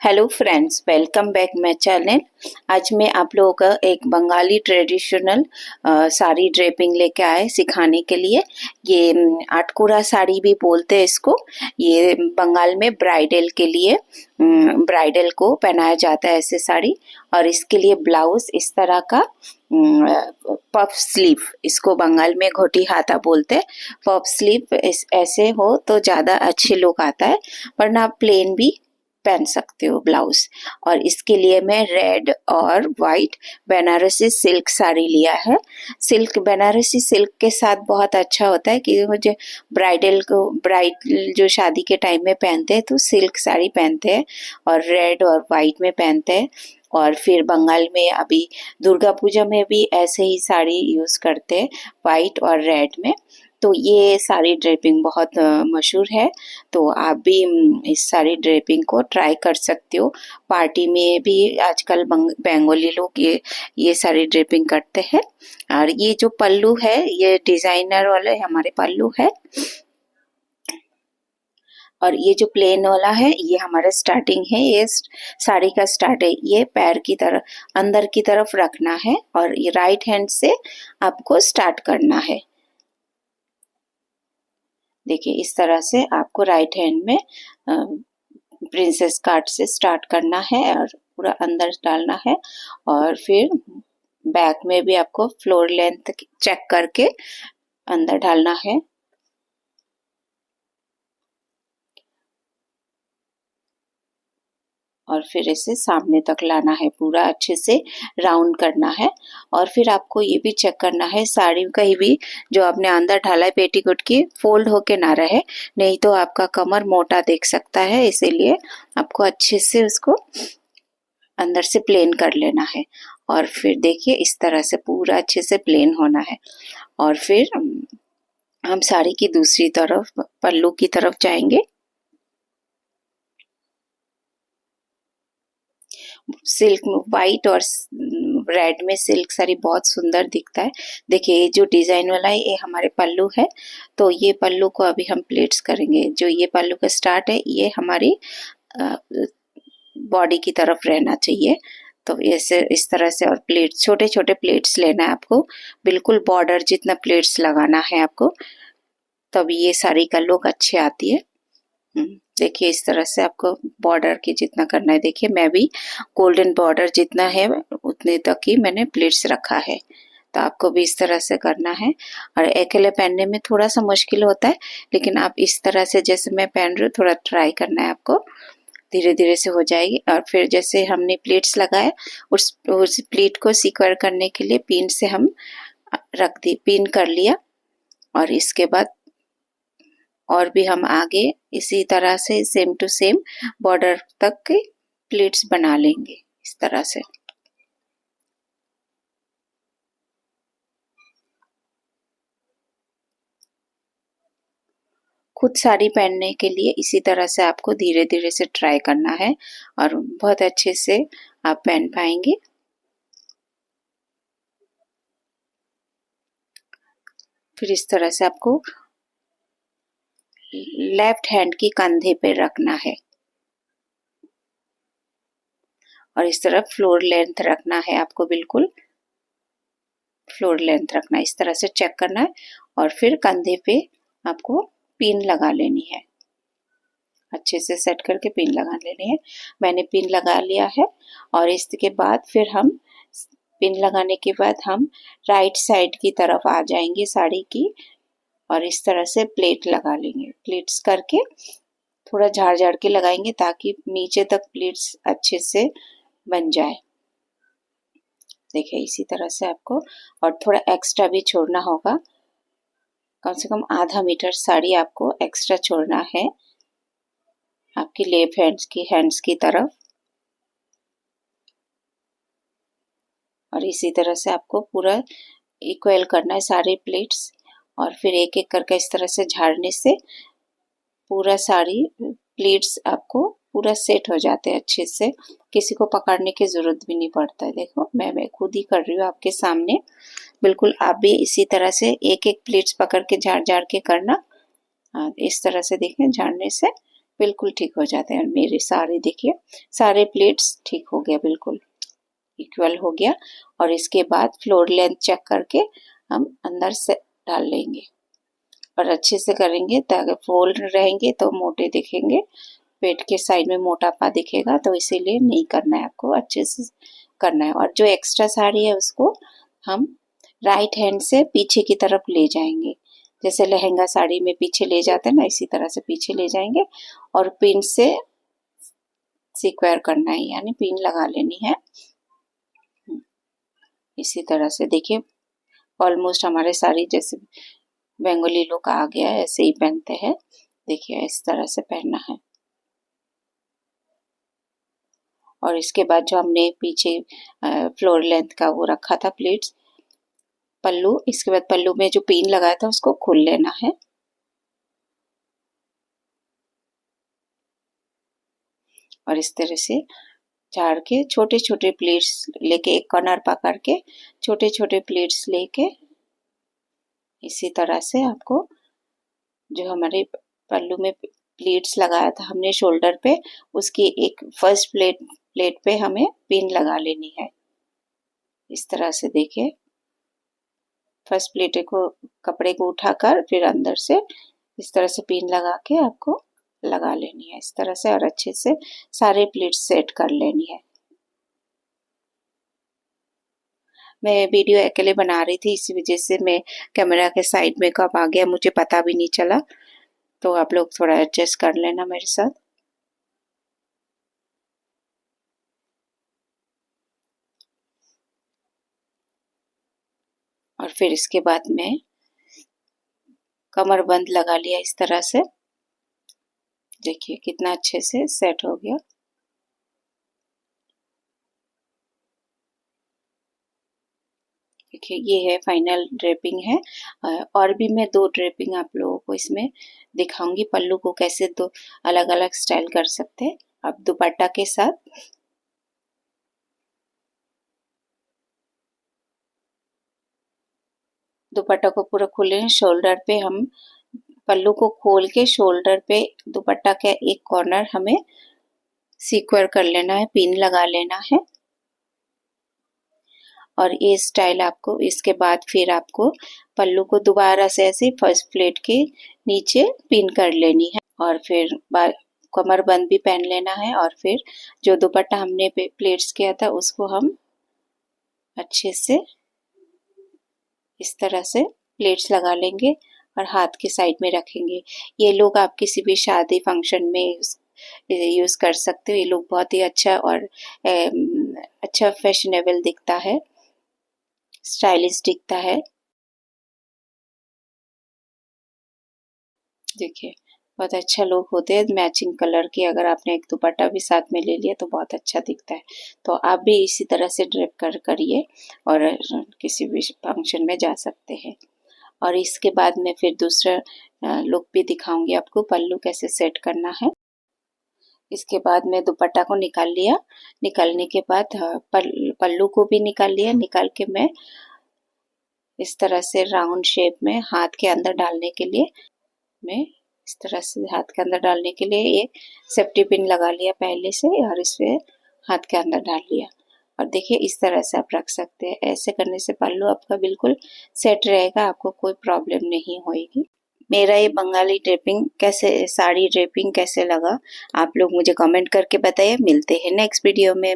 Hello friends, welcome back my channel. आज मैं आप लोगों का एक बंगाली ट्रेडिशनल साड़ी ड्रेपिंग लेके आए सिखाने के लिए। ये आटकुरा साड़ी भी बोलते हैं इसको। ये बंगाल में ब्राइडल के लिए ब्राइडल को पहनाया जाता है ऐसे साड़ी। और इसके लिए ब्लाउज इस तरह का पफ स्लीव, इसको बंगाल में घोटी हाथा बोलते हैं। पफ स्लीव ऐसे हो तो ज़्यादा अच्छे लुक आता है, वरना आप प्लेन भी पहन सकते हो ब्लाउज। और इसके लिए मैं रेड और वाइट बनारसी सिल्क साड़ी लिया है। सिल्क बनारसी सिल्क के साथ बहुत अच्छा होता है कि मुझे ब्राइड जो शादी के टाइम में पहनते हैं तो सिल्क साड़ी पहनते हैं और रेड और वाइट में पहनते हैं। और फिर बंगाल में अभी दुर्गा पूजा में भी ऐसे ही साड़ी यूज करते हैं, वाइट और रेड में। तो ये साड़ी ड्रेपिंग बहुत मशहूर है। तो आप भी इस साड़ी ड्रेपिंग को ट्राई कर सकते हो। पार्टी में भी आजकल बंगाली लोग ये साड़ी ड्रेपिंग करते हैं। और ये जो पल्लू है ये डिजाइनर वाले हमारे पल्लू है। और ये जो प्लेन वाला है ये हमारा स्टार्टिंग है। ये साड़ी का स्टार्ट है। ये पैर की तरफ अंदर की तरफ रखना है और ये राइट हैंड से आपको स्टार्ट करना है। देखिए इस तरह से आपको राइट हैंड में प्रिंसेस कट से स्टार्ट करना है और पूरा अंदर डालना है। और फिर बैक में भी आपको फ्लोर लेंथ चेक करके अंदर डालना है। और फिर इसे सामने तक लाना है, पूरा अच्छे से राउंड करना है। और फिर आपको ये भी चेक करना है साड़ी कहीं भी जो आपने अंदर ढाला है पेटीकोट की फोल्ड होके ना रहे, नहीं तो आपका कमर मोटा दिख सकता है। इसीलिए आपको अच्छे से उसको अंदर से प्लेन कर लेना है। और फिर देखिए इस तरह से पूरा अच्छे से प्लेन होना है। और फिर हम साड़ी की दूसरी तरफ पल्लू की तरफ जाएंगे। सिल्क वाइट और रेड में सिल्क साड़ी बहुत सुंदर दिखता है। देखिए ये जो डिजाइन वाला है ये हमारे पल्लू है। तो ये पल्लू को अभी हम प्लेट्स करेंगे। जो ये पल्लू का स्टार्ट है ये हमारी बॉडी की तरफ रहना चाहिए। तो ऐसे इस तरह से, और प्लेट्स छोटे छोटे प्लेट्स लेना है आपको, बिल्कुल बॉर्डर जितना प्लेट्स लगाना है आपको, तब ये साड़ी का लुक अच्छी आती है। देखिए इस तरह से आपको बॉर्डर की जितना करना है। देखिए मैं भी गोल्डन बॉर्डर जितना है उतने तक ही मैंने प्लेट्स रखा है। तो आपको भी इस तरह से करना है। और अकेले पहनने में थोड़ा सा मुश्किल होता है, लेकिन आप इस तरह से जैसे मैं पहन रही हूँ थोड़ा ट्राई करना है आपको, धीरे धीरे से हो जाएगी। और फिर जैसे हमने प्लेट्स लगाए उस प्लेट को सिक्योर करने के लिए पिन से हम रख दी, पिन कर लिया। और इसके बाद और भी हम आगे इसी तरह से सेम टू सेम बॉर्डर तक के प्लेट्स बना लेंगे इस तरह से। खुद साड़ी पहनने के लिए इसी तरह से आपको धीरे धीरे से ट्राई करना है और बहुत अच्छे से आप पहन पाएंगे। फिर इस तरह से आपको लेफ्ट हैंड की कंधे पे रखना है और इस तरफ फ्लोर लेंथ रखना है आपको, बिल्कुल फ्लोर लेंथ रखना है। इस तरह से चेक करना है और फिर कंधे पे आपको पिन लगा लेनी है। अच्छे से सेट करके पिन लगा लेनी है। मैंने पिन लगा लिया है। और इसके बाद फिर हम पिन लगाने के बाद हम राइट साइड की तरफ आ जाएंगे साड़ी की और इस तरह से प्लेट लगा लेंगे। प्लेट्स करके थोड़ा झाड़ झाड़ के लगाएंगे ताकि नीचे तक प्लेट्स अच्छे से बन जाए। देखिए इसी तरह से आपको, और थोड़ा एक्स्ट्रा भी छोड़ना होगा, कम से कम आधा मीटर साड़ी आपको एक्स्ट्रा छोड़ना है आपकी लेफ्ट हैंड्स की तरफ। और इसी तरह से आपको पूरा इक्वल करना है सारे प्लेट्स। और फिर एक एक करके इस तरह से झाड़ने से पूरा साड़ी प्लेट्स आपको पूरा सेट हो जाते हैं अच्छे से। किसी को पकड़ने की जरूरत भी नहीं पड़ता है। देखो मैं खुद ही कर रही हूँ आपके सामने। बिल्कुल आप भी इसी तरह से एक एक प्लेट्स पकड़ के झाड़ झाड़ के करना। इस तरह से देखें, झाड़ने से बिल्कुल ठीक हो जाते हैं। मेरे सारे देखिए सारे प्लेट्स ठीक हो गया, बिल्कुल इक्वल हो गया। और इसके बाद फ्लोर लेंथ चेक करके हम अंदर से डाल लेंगे और अच्छे से करेंगे ताकि फोल्ड रहेंगे तो मोटे दिखेंगे, पेट के साइड में मोटापा दिखेगा, तो इसीलिए नहीं करना है आपको, अच्छे से करना है। और जो एक्स्ट्रा साड़ी है उसको हम राइट हैंड से पीछे की तरफ ले जाएंगे, जैसे लहंगा साड़ी में पीछे ले जाते हैं ना, इसी तरह से पीछे ले जाएंगे और पिन से सिक्वेयर करना है, यानी पिन लगा लेनी है। इसी तरह से देखिए ऑलमोस्ट हमारे साड़ी जैसे बंगाली लुक आ गया है, ऐसे ही पहनते हैं। देखिए इस तरह से पहनना है। और इसके बाद जो हमने पीछे फ्लोर लेंथ का वो रखा था प्लेट्स, पल्लू, इसके बाद पल्लू में जो पिन लगाया था उसको खोल लेना है। और इस तरह से झाड़ के छोटे छोटे प्लेट्स लेके, एक कॉर्नर पकड़ के छोटे छोटे प्लेट्स लेके, इसी तरह से आपको जो हमारे पल्लू में प्लेट्स लगाया था हमने शोल्डर पे, उसकी एक फर्स्ट प्लेट पे हमें पिन लगा लेनी है। इस तरह से देखिए फर्स्ट प्लेट को, कपड़े को उठाकर फिर अंदर से इस तरह से पिन लगा के आपको लगा लेनी है इस तरह से, और अच्छे से सारे प्लेट्स सेट कर लेनी है। मैं वीडियो अकेले बना रही थी, इसी वजह से मैं कैमरा के साइड में कब आ गया मुझे पता भी नहीं चला, तो आप लोग थोड़ा एडजस्ट कर लेना मेरे साथ। और फिर इसके बाद में कमर बंद लगा लिया इस तरह से, देखिए कितना अच्छे से सेट हो गया। देखिए ये है फाइनल ड्रेपिंग है। और भी मैं 2 ड्रेपिंग आप लोगों को इसमें दिखाऊंगी, पल्लू को कैसे 2 अलग अलग स्टाइल कर सकते हैं अब दुपट्टा के साथ। दुपट्टा को पूरा खोले, शोल्डर पे हम पल्लू को खोल के शोल्डर पे दुपट्टा का एक कॉर्नर हमें सिक्योर कर लेना है, पिन लगा लेना है। और ये स्टाइल आपको, इसके बाद फिर आपको पल्लू को दोबारा से ऐसे फर्स्ट प्लेट के नीचे पिन कर लेनी है और फिर कमर बंद भी पहन लेना है। और फिर जो दुपट्टा हमने प्लेट्स किया था उसको हम अच्छे से इस तरह से प्लेट्स लगा लेंगे और हाथ के साइड में रखेंगे। ये लोग आप किसी भी शादी फंक्शन में यूज कर सकते हो। ये लोग बहुत ही अच्छा और अच्छा फैशनेबल दिखता है, स्टाइलिश दिखता है। देखिए बहुत अच्छा लुक होते हैं मैचिंग कलर की, अगर आपने एक दुपट्टा भी साथ में ले लिया तो बहुत अच्छा दिखता है। तो आप भी इसी तरह से ड्रेप करिए और किसी भी फंक्शन में जा सकते हैं। और इसके बाद में फिर दूसरा लुक भी दिखाऊंगी आपको, पल्लू कैसे सेट करना है। इसके बाद मैं दुपट्टा को निकाल लिया, निकालने के बाद पल्लू को भी निकाल लिया। निकाल के मैं इस तरह से राउंड शेप में हाथ के अंदर डालने के लिए, मैं इस तरह से हाथ के अंदर डालने के लिए एक सेफ्टी पिन लगा लिया पहले से और इसे हाथ के अंदर डाल लिया। और देखिए इस तरह से आप रख सकते हैं। ऐसे करने से पल्लू आपका बिल्कुल सेट रहेगा, आपको कोई प्रॉब्लम नहीं होगी। मेरा ये बंगाली ड्रेपिंग कैसे, साड़ी ड्रेपिंग कैसे लगा, आप लोग मुझे कमेंट करके बताइए। मिलते हैं नेक्स्ट वीडियो में।